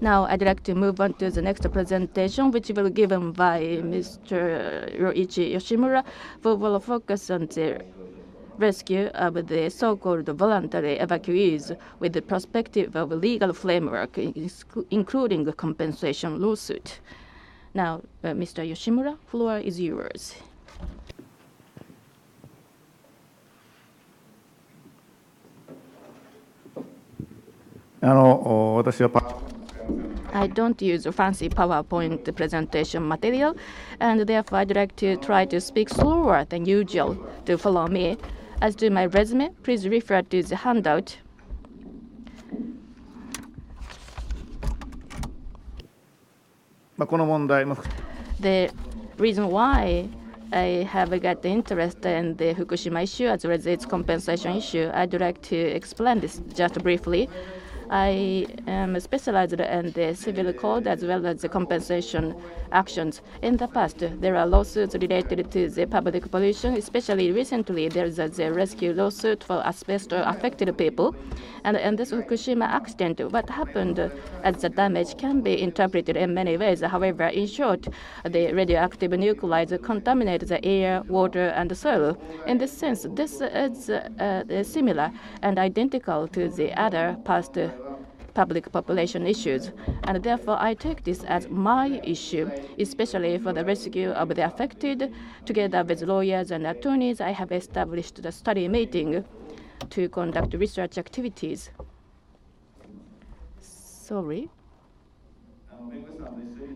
Now I'd like to move on to the next presentation, which will be given by Mr. Ryoichi Yoshimura, who will focus on the rescue of the so-called voluntary evacuees with the perspective of a legal framework, including a compensation lawsuit. Now, Mr. Yoshimura, floor is yours. I don't use a fancy PowerPoint presentation material, and therefore I'd like to try to speak slower than usual to follow me. As to my resume, please refer to the handout. The reason why I have got the interest in the Fukushima issue as well as its compensation issue, I'd like to explain this just briefly. I am specialized in the civil code as well as the compensation actions. In the past, there are lawsuits related to the public pollution, especially recently there is a rescue lawsuit for asbestos-affected people. And in this Fukushima accident, what happened as the damage can be interpreted in many ways. However, in short, the radioactive nuclides contaminate the air, water, and soil. In this sense, this is similar and identical to the other past public population issues, and therefore I take this as my issue, especially for the rescue of the affected. Together with lawyers and attorneys, I have established the study meeting to conduct research activities.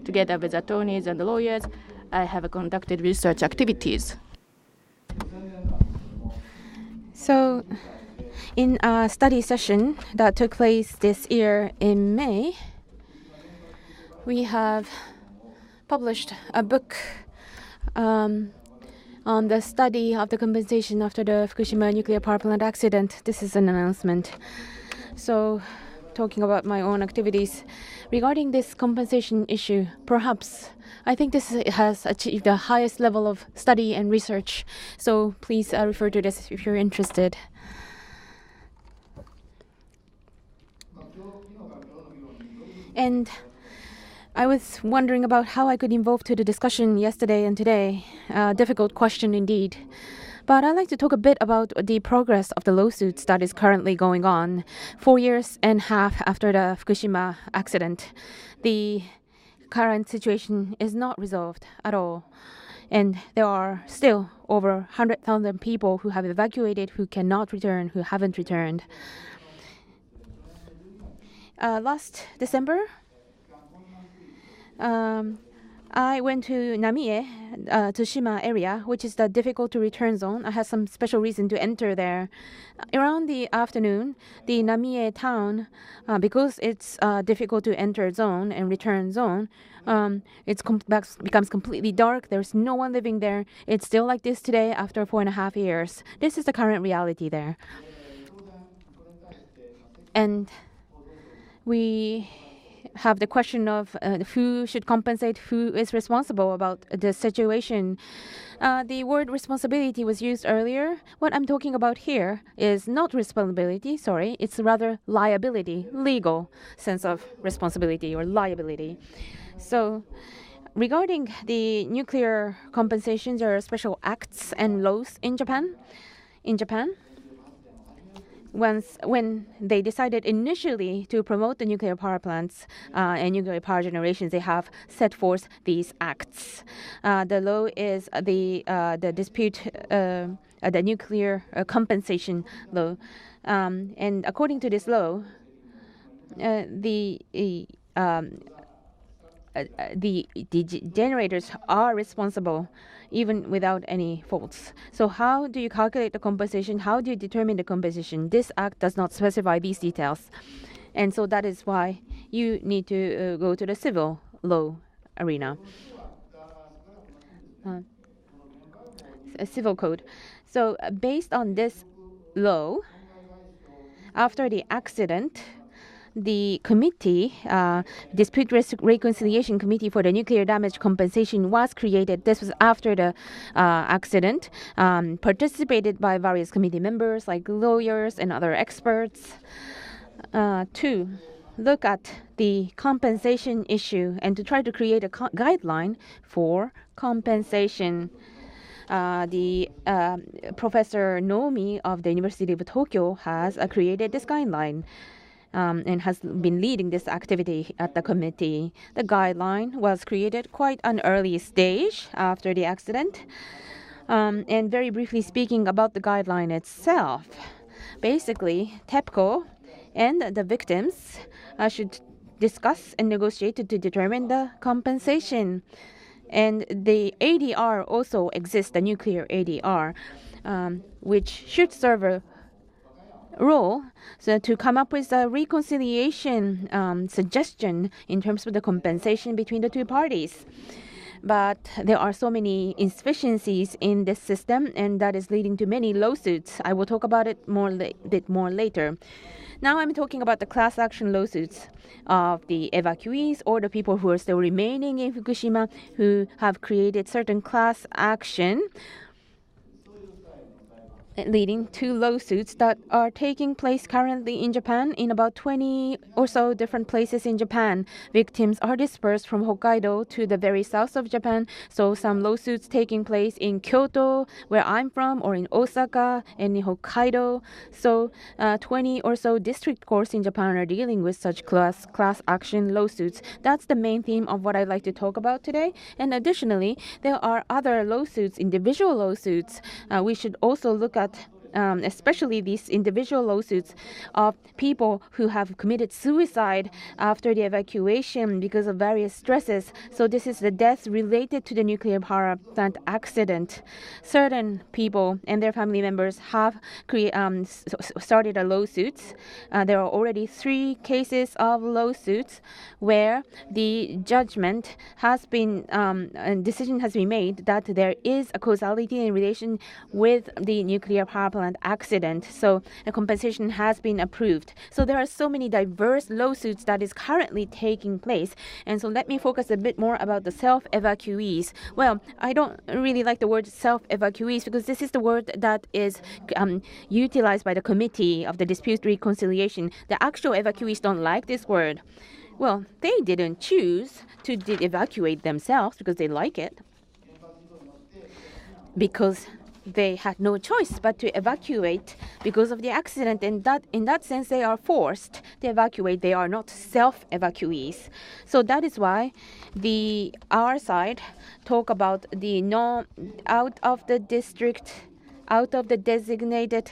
Together with attorneys and lawyers, I have conducted research activities. So, in a study session that took place this year in May, we have published a book on the study of the compensation after the Fukushima nuclear power plant accident. This is an announcement. So, talking about my own activities regarding this compensation issue, perhaps I think this has achieved the highest level of study and research. So please refer to this if you're interested. And I was wondering about how I could involve to the discussion yesterday and today. Difficult question indeed. But I'd like to talk a bit about the progress of the lawsuits that is currently going on. 4.5 years after the Fukushima accident, the current situation is not resolved at all. And there are still over 100,000 people who have evacuated, who cannot return, who haven't returned. Last December, I went to Namie, Tsushima area, which is the difficult to return zone. I had some special reason to enter there. Around the afternoon, the Namie town, because it's difficult to enter zone and return zone, it becomes completely dark. There's no one living there. It's still like this today after 4.5 years. This is the current reality there. And we have the question of who should compensate, who is responsible about the situation. The word responsibility was used earlier. What I'm talking about here is not responsibility, sorry, it's rather liability, legal sense of responsibility or liability. So regarding the nuclear compensations, there are special acts and laws in Japan. When they decided initially to promote the nuclear power plants and nuclear power generations, they have set forth these acts. The law is the dispute, the nuclear compensation law, and according to this law, the generators are responsible even without any faults. So how do you calculate the compensation? How do you determine the compensation? This act does not specify these details. And so that is why you need to go to the civil law arena. A civil code. So based on this law, after the accident, the committee, Dispute Reconciliation Committee for the Nuclear Damage Compensation was created. This was after the accident, participated by various committee members like lawyers and other experts to look at the compensation issue and to try to create a guideline for compensation. The Professor Nomi of the University of Tokyo has created this guideline. And has been leading this activity at the committee. The guideline was created quite an early stage after the accident. And very briefly speaking about the guideline itself, basically, TEPCO and the victims should discuss and negotiate to determine the compensation. And the ADR also exists, the nuclear ADR, which should serve a role to come up with a reconciliation suggestion in terms of the compensation between the two parties. But there are so many insufficiencies in this system, and that is leading to many lawsuits. I will talk about it bit more later. Now I'm talking about the class action lawsuits of the evacuees or the people who are still remaining in Fukushima who have created certain class action, leading to lawsuits that are taking place currently in Japan in about 20 or so different places in Japan. Victims are dispersed from Hokkaido to the very south of Japan. So some lawsuits taking place in Kyoto, where I'm from, or in Osaka and in Hokkaido. So 20 or so district courts in Japan are dealing with such class action lawsuits. That's the main theme of what I'd like to talk about today. And additionally, there are other lawsuits, individual lawsuits. We should also look at especially these individual lawsuits of people who have committed suicide after the evacuation because of various stresses. So this is the deaths related to the nuclear power plant accident. Certain people and their family members have started a lawsuit. There are already 3 cases of lawsuits where the judgment has been, and decision has been made that there is a causality in relation with the nuclear power plant accident. So a compensation has been approved. So there are so many diverse lawsuits that is currently taking place. And so let me focus a bit more about the self-evacuees. Well, I don't really like the word self-evacuees because this is the word that is utilized by the Committee of the Dispute Reconciliation. The actual evacuees don't like this word. Well, they didn't choose to evacuate themselves because they like it. Because they had no choice but to evacuate because of the accident, and that in that sense they are forced to evacuate. They are not self-evacuees. So that is why our side talk about the out of the designated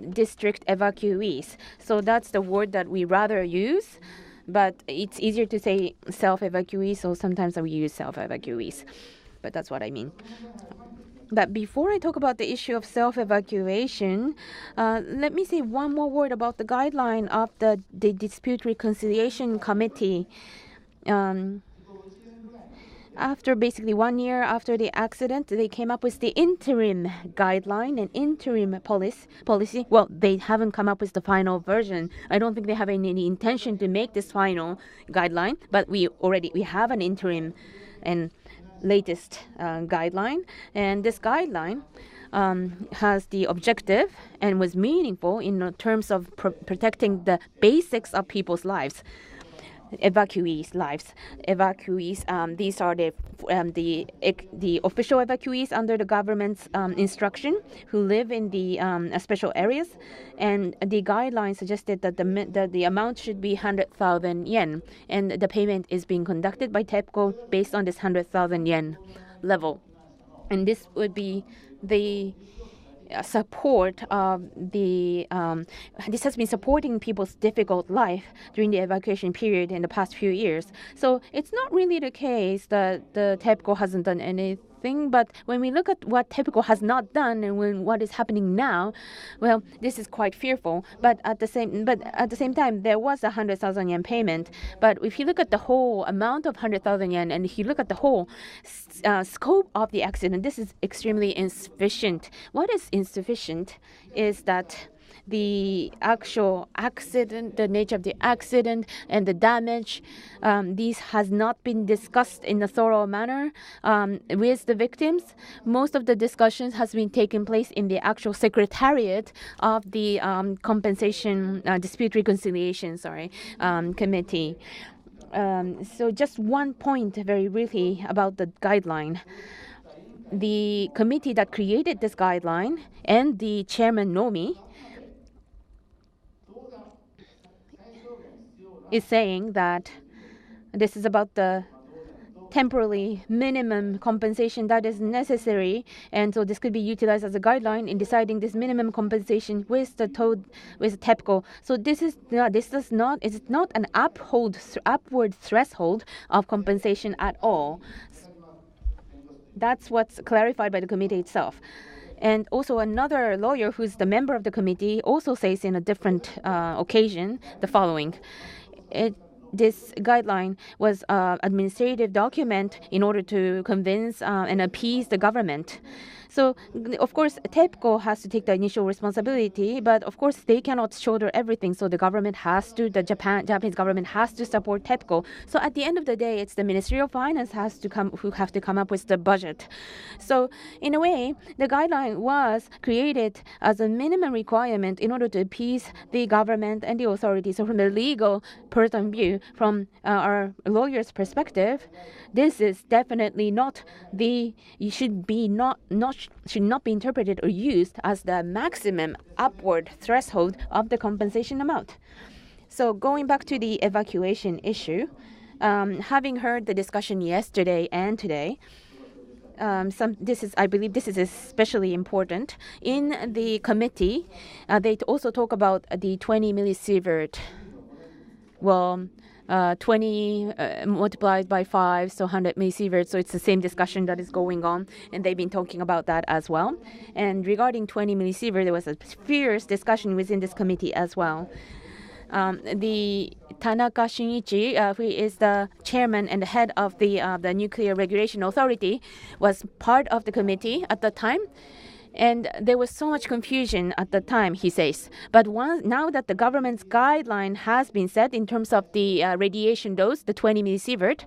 district evacuees. So that's the word that we rather use, but it's easier to say self-evacuees, so sometimes we use self-evacuees. But that's what I mean. But before I talk about the issue of self-evacuation, let me say one more word about the guideline of the Dispute Reconciliation Committee. After basically 1 year after the accident, they came up with the interim guideline and interim policy. Well, they haven't come up with the final version. I don't think they have any intention to make this final guideline, but we have an interim and latest guideline, and this guideline has the objective and was meaningful in terms of protecting the basics of people's lives. Evacuees' lives. These are the official evacuees under the government's instruction who live in the special areas, and the guidelines suggested that the amount should be 100,000 yen, and the payment is being conducted by TEPCO based on this 100,000 yen level, and this would be the support of this has been supporting people's difficult life during the evacuation period in the past few years. So it's not really the case that the TEPCO hasn't done anything, but when we look at what TEPCO has not done and what is happening now, well, this is quite fearful. But at the same time, there was a 100,000 yen payment. But if you look at the whole amount of 100,000 yen, and if you look at the whole scope of the accident, this is extremely insufficient. What is insufficient is that the actual accident, the nature of the accident, and the damage. These has not been discussed in a thorough manner with the victims. Most of the discussions has been taking place in the actual secretariat of the compensation dispute reconciliation committee. So just one point very briefly about the guideline. The committee that created this guideline and the chairman Nomi is saying that this is about the temporary minimum compensation that is necessary, and so this could be utilized as a guideline in deciding this minimum compensation with TEPCO. So this is not an upward threshold of compensation at all. That's what's clarified by the committee itself. And also another lawyer who's the member of the committee also says in a different occasion the following. This guideline was an administrative document in order to convince and appease the government. So, of course, TEPCO has to take the initial responsibility, but of course they cannot shoulder everything. So the Japanese government has to support TEPCO. So at the end of the day, it's the Ministry of Finance who have to come up with the budget. So in a way, the guideline was created as a minimum requirement in order to appease the government and the authorities. So from the legal point of view, from our lawyer's perspective, this is definitely not should not be interpreted or used as the maximum upward threshold of the compensation amount. So going back to the evacuation issue, having heard the discussion yesterday and today, I believe this is especially important. In the committee, they also talk about the 20 millisievert. Well, 20 multiplied by 5, so 100 millisievert. So it's the same discussion that is going on, and they've been talking about that as well. And regarding 20 millisievert, there was a fierce discussion within this committee as well. The Tanaka Shinichi, who is the chairman and the head of the Nuclear Regulation Authority, was part of the committee at the time. And there was so much confusion at the time, he says. But now that the government's guideline has been set in terms of the radiation dose, the 20 millisievert,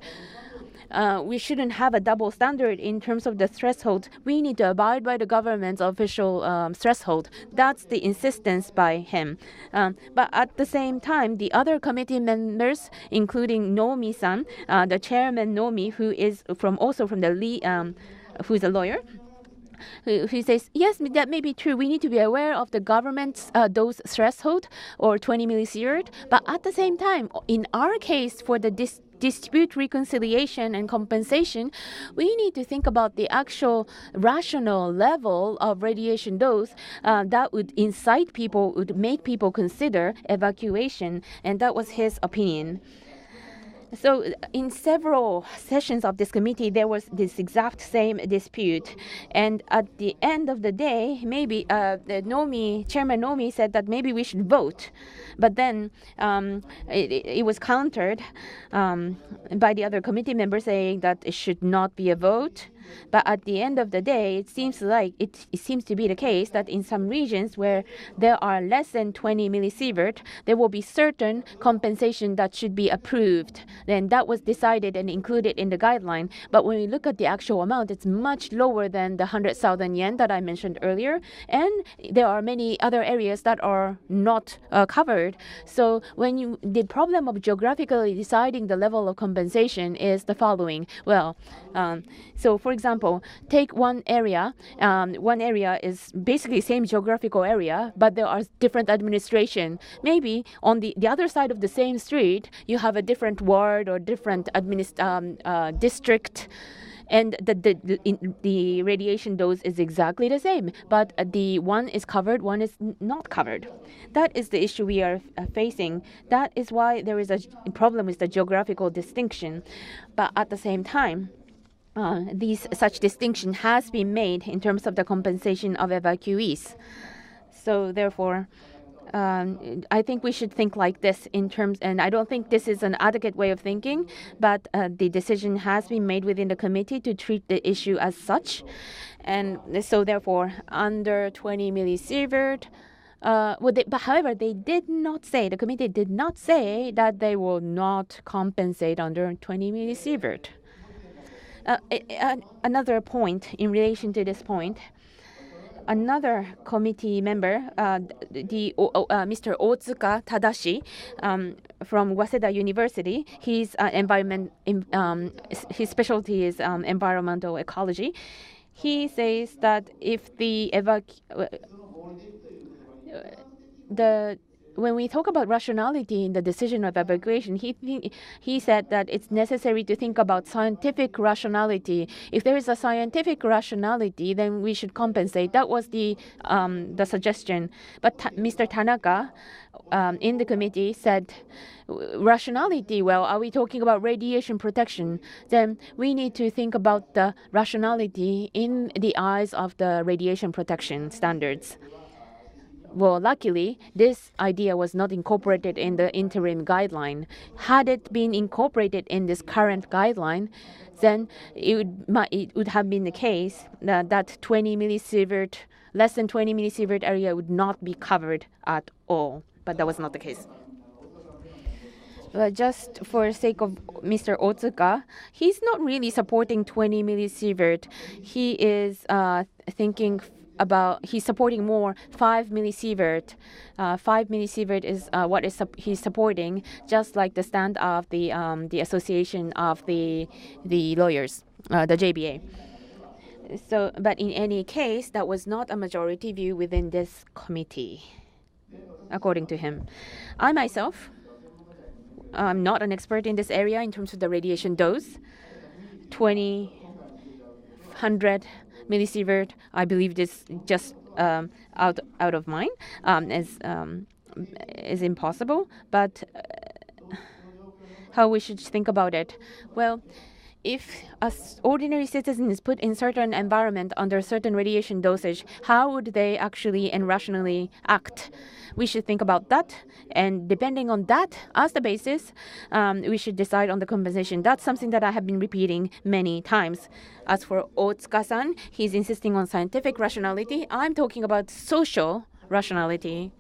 we shouldn't have a double standard in terms of the threshold. We need to abide by the government's official threshold. That's the insistence by him. But at the same time, the other committee members, including Nomi-san, the chairman Nomi, who is also from the who's a lawyer, who says, yes, that may be true. We need to be aware of the government's dose threshold or 20 millisievert. But at the same time, in our case, for the dispute reconciliation and compensation, we need to think about the actual rational level of radiation dose that would incite people, would make people consider evacuation. And that was his opinion. So in several sessions of this committee, there was this exact same dispute. And at the end of the day, maybe Chairman Nomi said that maybe we should vote. But then it was countered by the other committee members saying that it should not be a vote. But at the end of the day, it seems to be the case that in some regions where there are less than 20 millisievert, there will be certain compensation that should be approved. Then that was decided and included in the guideline. But when we look at the actual amount, it's much lower than the 100,000 yen that I mentioned earlier. And there are many other areas that are not covered. So the problem of geographically deciding the level of compensation is the following. Well, so for example, take one area. One area is basically same geographical area, but there are different administration. Maybe on the other side of the same street, you have a different ward or different district, and the radiation dose is exactly the same, but the one is covered, one is not covered. That is the issue we are facing. That is why there is a problem with the geographical distinction. But at the same time, such distinction has been made in terms of the compensation of evacuees. So therefore, I think we should think like this and I don't think this is an adequate way of thinking, but the decision has been made within the committee to treat the issue as such. And so therefore, under 20 millisievert, But however, they did not say, the committee did not say that they will not compensate under 20 millisievert. Another point in relation to this point, another committee member, Mr. Otsuka Tadashi, from Waseda University, his his specialty is environmental ecology. He says that if when we talk about rationality in the decision of evacuation, he said that it's necessary to think about scientific rationality. If there is a scientific rationality, then we should compensate. That was the suggestion. But Mr. Tanaka in the committee said, rationality, well, are we talking about radiation protection? Then we need to think about the rationality in the eyes of the radiation protection standards. Well, luckily, this idea was not incorporated in the interim guideline. Had it been incorporated in this current guideline, then it would have been the case that 20 millisievert, less than 20 millisievert area would not be covered at all. But that was not the case. Just for the sake of Mr. Otsuka, he's not really supporting 20 millisievert. He is he's supporting more 5 millisievert. 5 millisievert is what he's supporting, just like the stand of the association of the lawyers, the JBA. So, but in any case, that was not a majority view within this committee, according to him. I myself, I'm not an expert in this area in terms of the radiation dose. 100 millisievert, I believe this just out of mind is impossible. But how we should think about it? Well, if an ordinary citizen is put in certain environment under certain radiation dosage, how would they actually and rationally act? We should think about that, and depending on that as the basis, we should decide on the compensation. That's something that I have been repeating many times. As for Otsuka-san, he's insisting on scientific rationality. I'm talking about social rationality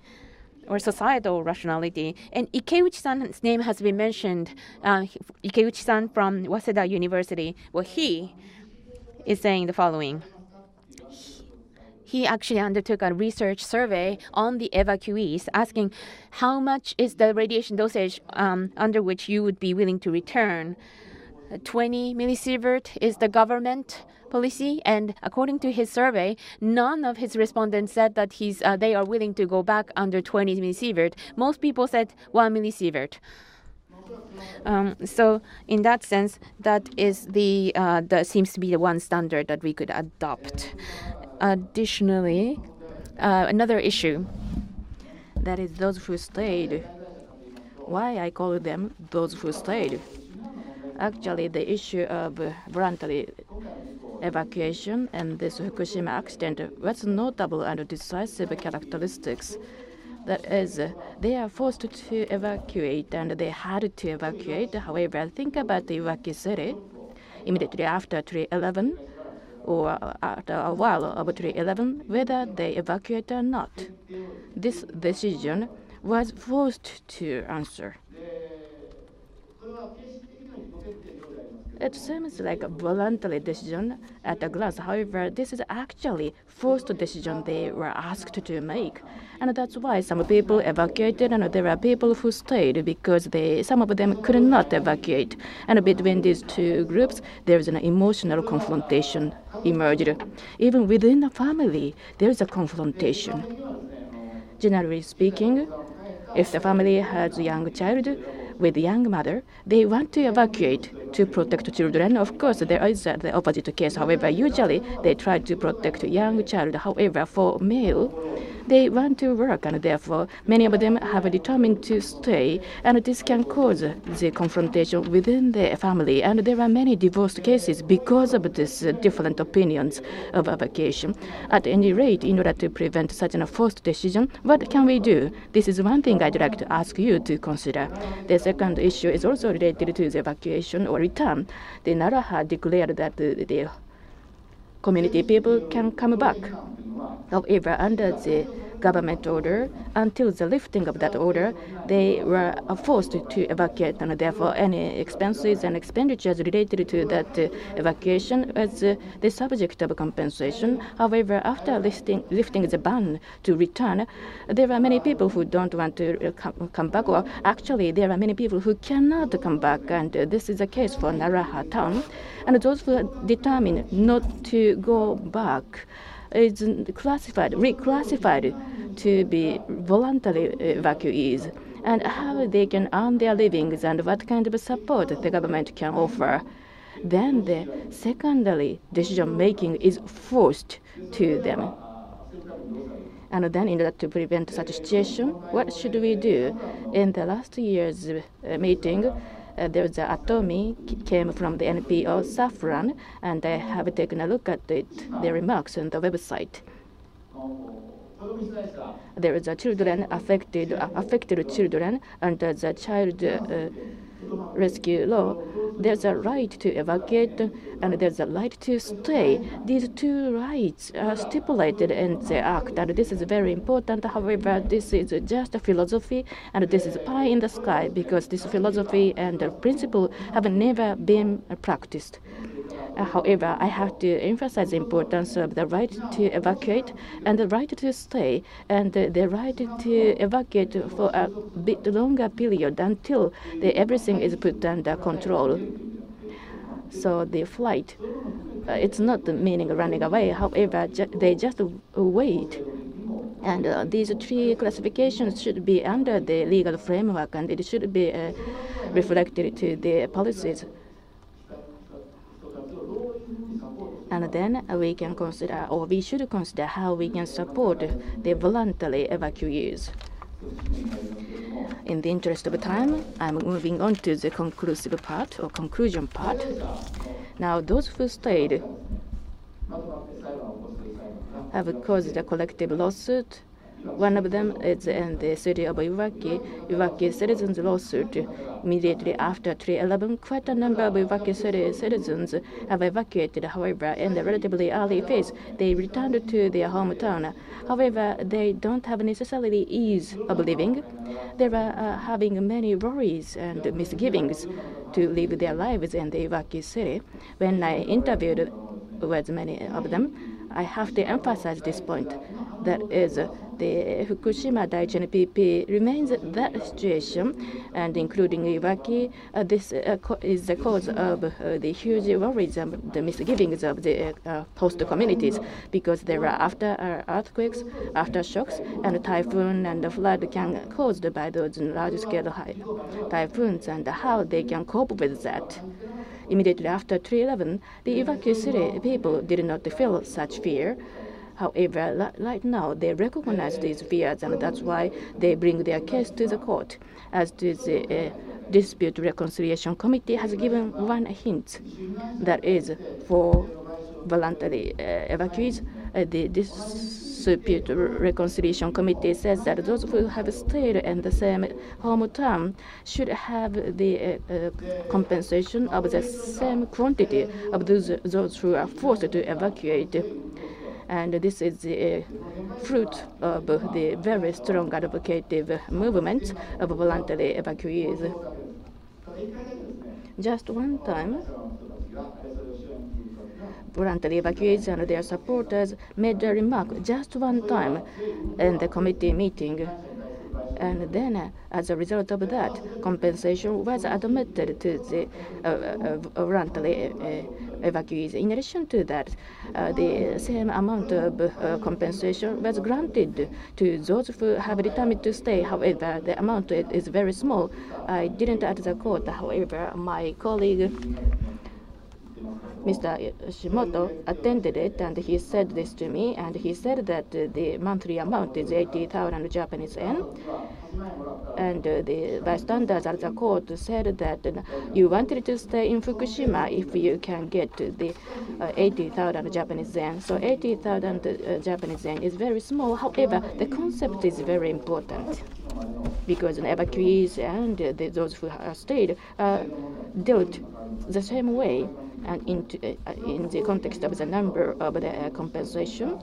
or societal rationality. And Ikeuchi-san's name has been mentioned. Ikeuchi-san from Waseda University. Well, he is saying the following. He actually undertook a research survey on the evacuees, asking how much is the radiation dosage under which you would be willing to return. 20 millisievert is the government policy, and according to his survey, none of his respondents said that they are willing to go back under 20 millisievert. Most people said 1 millisievert. So in that sense, that is that seems to be the one standard that we could adopt. Additionally, another issue, that is those who stayed. Why I call them those who stayed? Actually, the issue of voluntary evacuation and this Fukushima accident was notable and decisive characteristics. That is, they are forced to evacuate and they had to evacuate. However, think about the Iwaki City immediately after 3/11 or after a while of 3/11, whether they evacuate or not. This decision was forced to answer. It seems like a voluntary decision at a glance. However, this is actually forced decision they were asked to make. And that's why some people evacuated and there are people who stayed because some of them could not evacuate. And between these two groups, there is an emotional confrontation emerged. Even within a family, there is a confrontation. Generally speaking, if the family has a young child with a young mother, they want to evacuate to protect children. Of course, there is the opposite case. However, usually they try to protect a young child. However, for male, they want to work, and therefore many of them have determined to stay, and this can cause the confrontation within the family. And there are many divorce cases because of this different opinions of evacuation. At any rate, in order to prevent such a forced decision, what can we do? This is one thing I'd like to ask you to consider. The second issue is also related to the evacuation or return. The Nara had declared that the community people can come back. However, under the government order. Until the lifting of that order, they were forced to evacuate, and therefore any expenses and expenditures related to that evacuation was the subject of compensation. However, after lifting the ban to return, there are many people who don't want to come back, or actually there are many people who cannot come back, and this is the case for Naraha town. And those who are determined not to go back is reclassified to be voluntary evacuees, and how they can earn their livings and what kind of support the government can offer. Then the secondary decision making is forced to them. And then in order to prevent such a situation, what should we do? In the last year's meeting, there was an attorney came from the NPO Saffron, and I have taken a look at their remarks on the website. There is a children affected children under the child rescue law. There's a right to evacuate and there's a right to stay. These two rights are stipulated in the act, and this is very important. However, this is just a philosophy, and this is pie in the sky, because this philosophy and the principle have never been practiced. However, I have to emphasize the importance of the right to evacuate and the right to stay, and the right to evacuate for a bit longer period until everything is put under control. So the flight, it's not meaning running away. However, they just wait. And these three classifications should be under the legal framework, and it should be reflected to the policies. And then we can consider, or we should consider, how we can support the voluntary evacuees. In the interest of time, I'm moving on to the conclusive part, or conclusion part. Now, those who stayed have caused a collective lawsuit. One of them is in the city of Iwaki citizens' lawsuit. Immediately after 3/11, quite a number of Iwaki city citizens have evacuated. However, in the relatively early phase, they returned to their hometown. However, they don't have necessarily ease of living. They are having many worries and misgivings to live their lives in the Iwaki city. When I interviewed with many of them, I have to emphasize this point. That is, the Fukushima Daiichi NPP remains that situation, and including Iwaki, this is the cause of the huge worries and the misgivings of the host communities, because there are after earthquakes, aftershocks, and typhoon and flood can caused by those large-scale typhoons, and how they can cope with that. Immediately after 3/11, the Iwaki city people did not feel such fear. However, right now they recognize these fears, and that's why they bring their case to the court. As to the Dispute Reconciliation Committee has given one hint, that is, for voluntary evacuees, the Dispute Reconciliation Committee says that those who have stayed in the same hometown should have the compensation of the same quantity of those who are forced to evacuate. And this is the fruit of the very strong advocative movement of voluntary evacuees. Just one time, voluntary evacuees and their supporters made a remark just one time in the committee meeting. And then, as a result of that, compensation was admitted to the voluntary evacuees. In addition to that, the same amount of compensation was granted to those who have determined to stay. However, the amount is very small. I didn't at the court. However, my colleague, Mr. Yoshimoto, attended it, and he said this to me, and he said that the monthly amount is 80,000 Japanese yen. And the bystanders at the court said that you wanted to stay in Fukushima if you can get the 80,000 Japanese yen. So 80,000 Japanese yen is very small. However, the concept is very important, because the evacuees and those who have stayed dealt the same way, and in the context of the number of the compensation.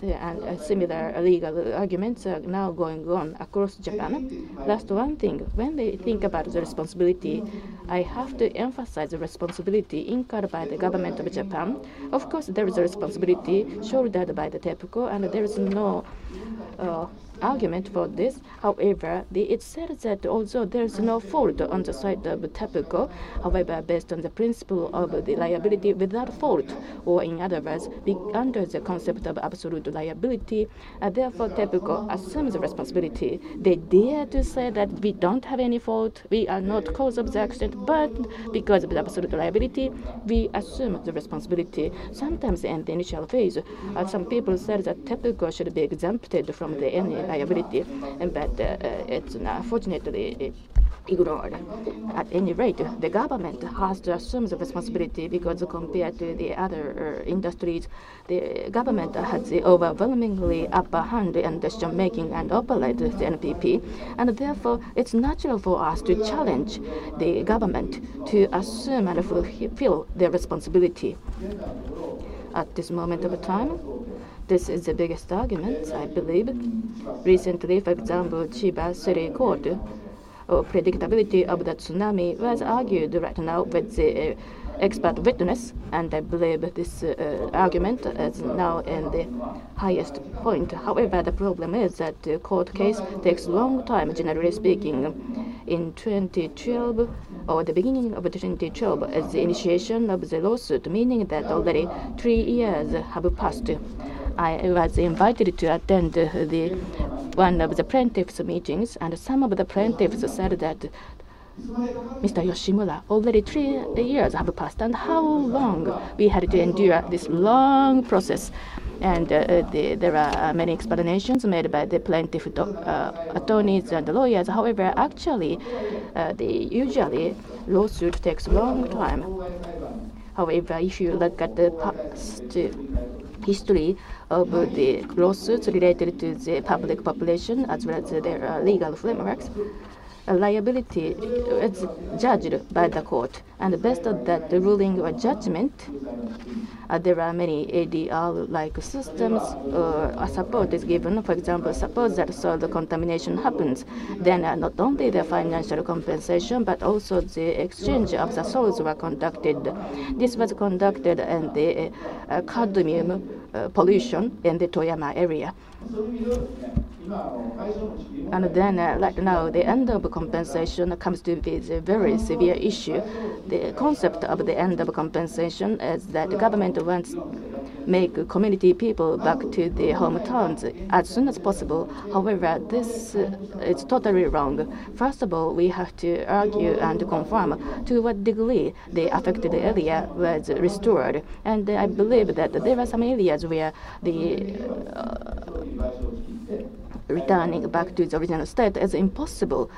and similar legal arguments are now going on across Japan. Last one thing, when they think about the responsibility, I have to emphasize the responsibility incurred by the government of Japan. Of course, there is a responsibility shouldered by the TEPCO, and there is no argument for this. However, it says that although there is no fault on the side of TEPCO, however, based on the principle of the liability without fault, or in other words, under the concept of absolute liability, therefore TEPCO assumes the responsibility. They dare to say that we don't have any fault, we are not cause of the accident, but because of the absolute liability, we assume the responsibility. Sometimes in the initial phase, some people said that TEPCO should be exempted from the any liability, but it's unfortunately ignored. At any rate, the government has to assume the responsibility because compared to the other industries, the government has the overwhelmingly upper hand in decision making and operate the NPP, and therefore it's natural for us to challenge the government to assume and fulfill their responsibility. At this moment of time, this is the biggest argument, I believe. Recently, for example, Chiba City Court, predictability of the tsunami was argued right now with the expert witness, and I believe this argument is now in the highest point. However, the problem is that the court case takes a long time, generally speaking. In 2012, or the beginning of 2012, is the initiation of the lawsuit, meaning that already 3 years have passed. I was invited to attend one of the plaintiffs' meetings, and some of the plaintiffs said that Mr. Yoshimura, already 3 years have passed, and how long we had to endure this long process. And there are many explanations made by the plaintiff attorneys and lawyers. However, actually, usually lawsuit takes a long time. However, if you look at the past history of the lawsuits related to the public population as well as their legal frameworks, liability is judged by the court, and based on that ruling or judgment, there are many ADR-like systems or support is given. For example, suppose that soil contamination happens, then not only the financial compensation but also the exchange of the soils were conducted. This was conducted in the cadmium pollution in the Toyama area. And then right now the end of compensation comes to be a very severe issue. The concept of the end of compensation is that the government wants to make community people back to their hometowns as soon as possible. However, this is totally wrong. First of all, we have to argue and confirm to what degree the affected area was restored. And I believe that there are some areas where the returning back to the original state is impossible.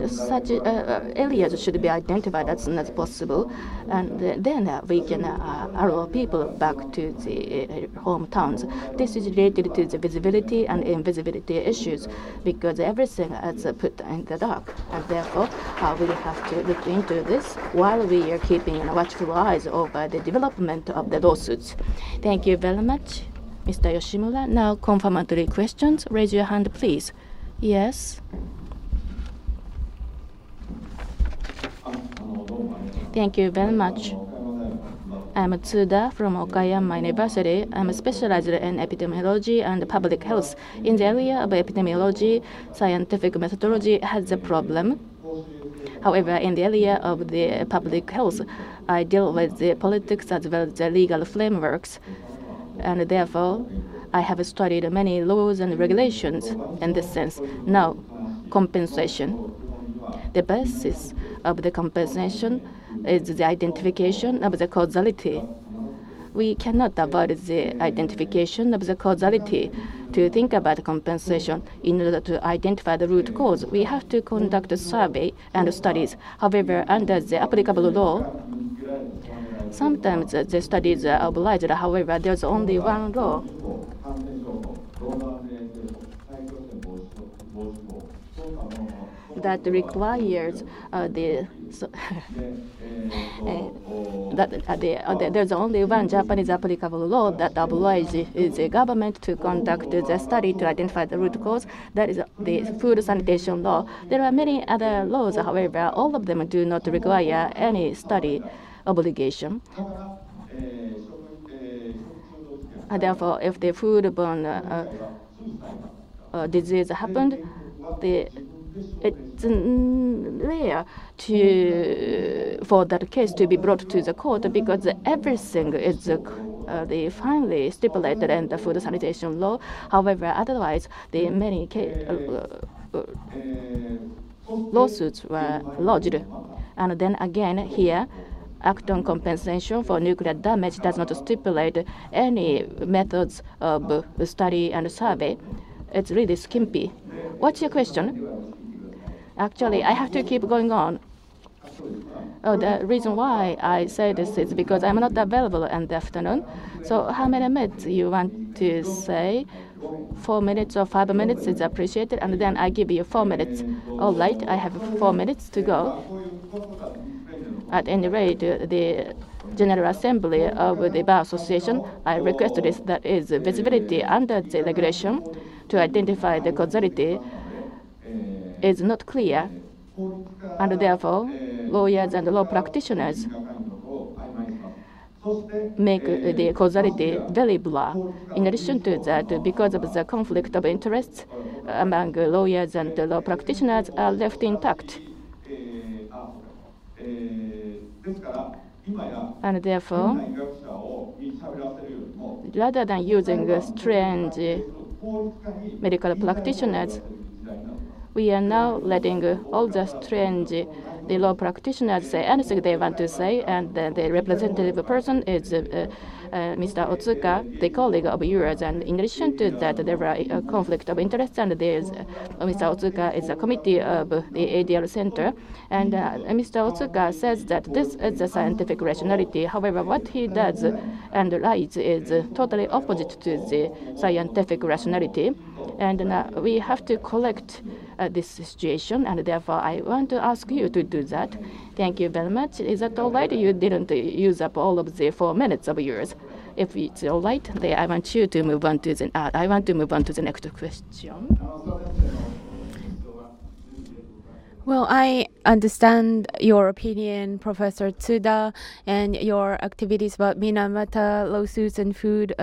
Such areas should be identified as soon as possible, and then we can allow people back to the hometowns. This is related to the visibility and invisibility issues, because everything is put in the dark, and therefore we have to look into this while we are keeping watchful eyes over the development of the lawsuits. Thank you very much, Mr. Yoshimura. Now, confirmatory questions. Raise your hand, please. Yes. Thank you very much. I'm Tsuda from Okayama University. I'm specialized in epidemiology and public health. In the area of epidemiology, scientific methodology has a problem. However, in the area of the public health, I deal with the politics as well as the legal frameworks. And therefore, I have studied many laws and regulations in this sense. Now, compensation. The basis of the compensation is the identification of the causality. We cannot avoid the identification of the causality. To think about compensation in order to identify the root cause, we have to conduct a survey and studies. However, under the applicable law, sometimes the studies are obliged. However, there's only one law. that requires there's only one Japanese applicable law that obliges the government to conduct the study to identify the root cause. That is the food sanitation law. There are many other laws, however, all of them do not require any study obligation. Therefore, if the foodborne disease happened, it's rare for that case to be brought to the court because everything is finally stipulated in the food sanitation law. However, otherwise, the many lawsuits were lodged. And then again, here, act on compensation for nuclear damage does not stipulate any methods of study and survey. It's really skimpy. What's your question? Actually, I have to keep going on. The reason why I say this is because I'm not available in the afternoon. So how many minutes you want to say? 4 minutes or 5 minutes is appreciated, and then I give you 4 minutes. All right, I have 4 minutes to go. At any rate, the General Assembly of the Bar Association, I requested this, that is visibility under the regulation to identify the causality is not clear, and therefore lawyers and law practitioners make the causality very blur. In addition to that, because of the conflict of interests among lawyers and law practitioners are left intact. And therefore, rather than using strange medical practitioners, we are now letting all the strange the law practitioners say anything they want to say, and the representative person is Mr. Otsuka, the colleague of yours. And in addition to that, there are a conflict of interest, and there's Mr. Otsuka is a committee of the ADL Center, and Mr. Otsuka says that this is a scientific rationality. However, what he does and writes is totally opposite to the scientific rationality, and we have to correct this situation, and therefore I want to ask you to do that. Thank you very much. Is that all right? You didn't use up all of the 4 minutes of yours. If it's all right, then I want you to move on to the next question. Well, I understand your opinion, Professor Tsuda, and your activities about Minamata lawsuits and food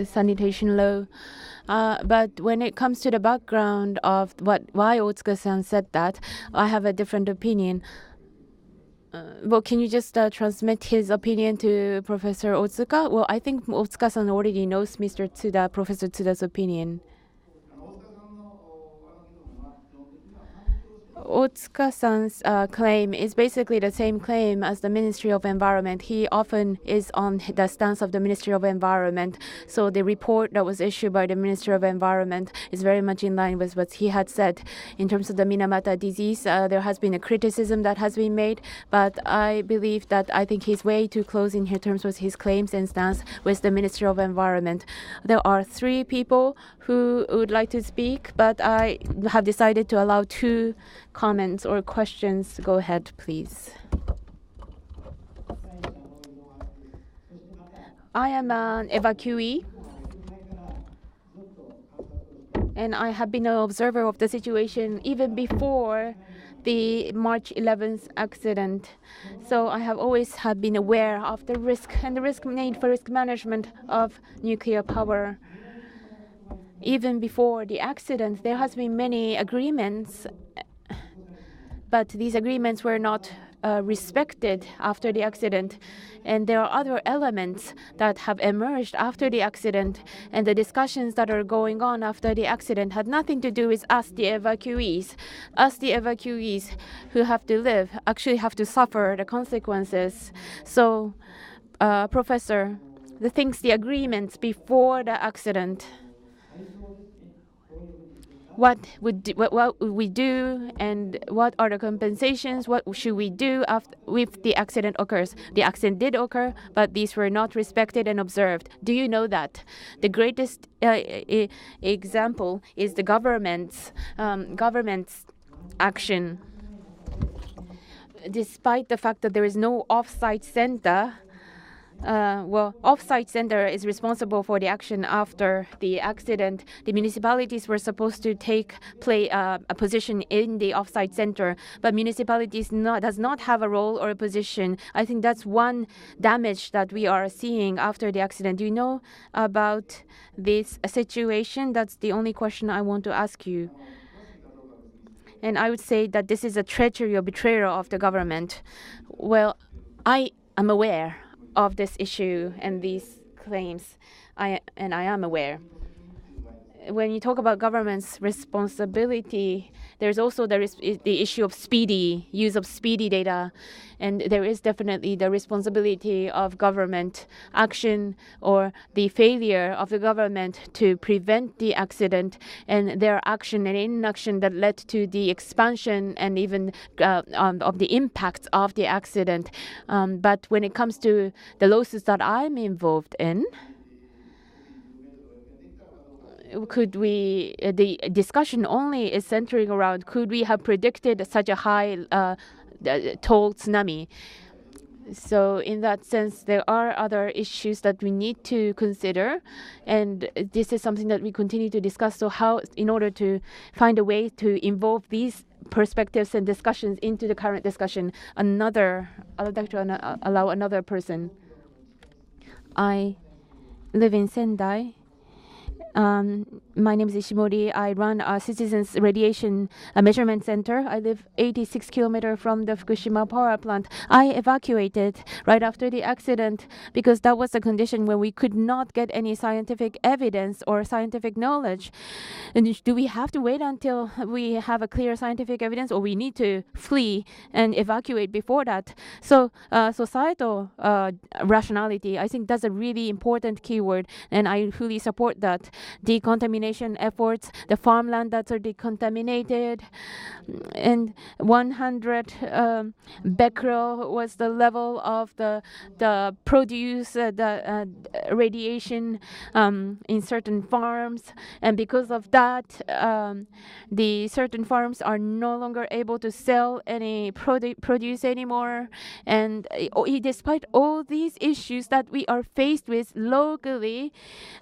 sanitation law. But when it comes to the background of why Otsuka-san said that, I have a different opinion. Well, can you just transmit his opinion to Professor Otsuka? Well, I think Otsuka-san already knows Mr. Tsuda, Professor Tsuda's opinion. Otsuka-san's claim is basically the same claim as the Ministry of Environment. He often is on the stance of the Ministry of Environment. So the report that was issued by the Ministry of Environment is very much in line with what he had said. In terms of the Minamata disease, there has been a criticism that has been made, but I believe that I think he's way too close in terms of his claims and stance with the Ministry of Environment. There are 3 people who would like to speak, but I have decided to allow 2 comments or questions. Go ahead, please. I am an evacuee, and I have been an observer of the situation even before the March 11th accident. So I have always been aware of the risk and the risk need for risk management of nuclear power. Even before the accident, there has been many agreements, but these agreements were not respected after the accident. And there are other elements that have emerged after the accident, and the discussions that are going on after the accident had nothing to do with us, the evacuees. Us, the evacuees who have to live, actually have to suffer the consequences. So, Professor, the agreements before the accident, what would we do, and what are the compensations? What should we do if the accident occurs? The accident did occur, but these were not respected and observed. Do you know that? The greatest example is the government's action. Despite the fact that there is no off-site center, off-site center is responsible for the action after the accident. The municipalities were supposed to play a position in the off-site center, but municipalities does not have a role or a position. I think that's one damage that we are seeing after the accident. Do you know about this situation? That's the only question I want to ask you. And I would say that this is a treachery or betrayal of the government. Well, I am aware of this issue and these claims. I am aware. When you talk about government's responsibility, there's also the issue of use of speedy data, and there is definitely the responsibility of government action or the failure of the government to prevent the accident, and their action and inaction that led to the expansion and even of the impacts of the accident. But when it comes to the lawsuits that I'm involved in, the discussion only is centering around could we have predicted such a high toll tsunami. So in that sense, there are other issues that we need to consider, and this is something that we continue to discuss. So how, in order to find a way to involve these perspectives and discussions into the current discussion, I would like to allow another person. I live in Sendai. My name is Ishimori. I run a Citizens Radiation Measurement Center. I live 86 kilometers from the Fukushima power plant. I evacuated right after the accident because that was the condition when we could not get any scientific evidence or scientific knowledge. And do we have to wait until we have a clear scientific evidence, or we need to flee and evacuate before that? So societal rationality, I think that's a really important keyword, and I fully support that. Decontamination efforts, the farmland that are decontaminated, and 100 becquerel was the level of the produce, the radiation in certain farms, and because of that, the certain farms are no longer able to sell any produce anymore. And despite all these issues that we are faced with locally,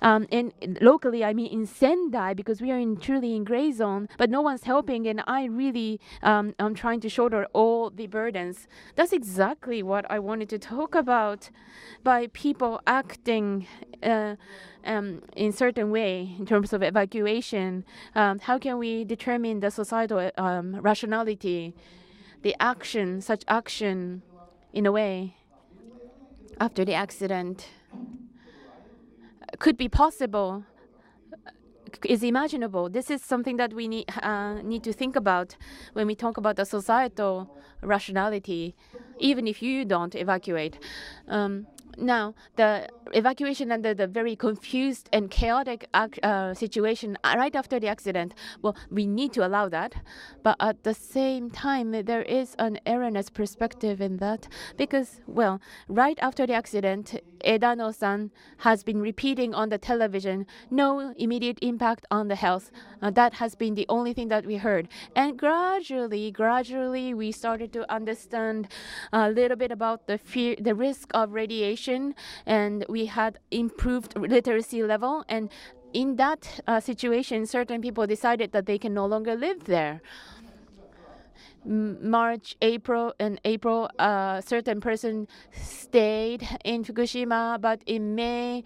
I mean in Sendai, because we are truly in gray zone, but no one's helping, and I really I'm trying to shoulder all the burdens. That's exactly what I wanted to talk about. By people acting in certain way in terms of evacuation, how can we determine the societal rationality, such action in a way after the accident could be possible, is imaginable. This is something that we need to think about when we talk about the societal rationality, even if you don't evacuate. Now, the evacuation under the very confused and chaotic situation right after the accident, well, we need to allow that. But at the same time, there is an erroneous perspective in that because, well, right after the accident, Edano-san has been repeating on the television, no immediate impact on the health. That has been the only thing that we heard. And gradually, we started to understand a little bit about the risk of radiation, and we had improved literacy level. And in that situation, certain people decided that they can no longer live there. April, certain person stayed in Fukushima, but in May,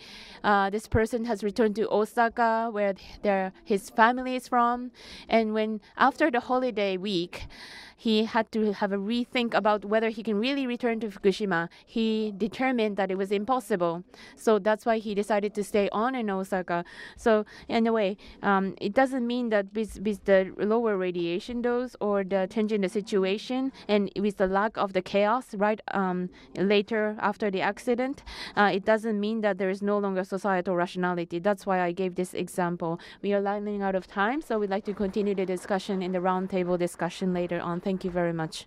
this person has returned to Osaka, where his family is from. And after the holiday week, he had to have a rethink about whether he can really return to Fukushima. He determined that it was impossible. So that's why he decided to stay on in Osaka. So in a way, it doesn't mean that with the lower radiation dose or the change in the situation and with the lack of the chaos right later after the accident, it doesn't mean that there is no longer societal rationality. That's why I gave this example. We are running out of time, so we'd like to continue the discussion in the roundtable discussion later on. Thank you very much.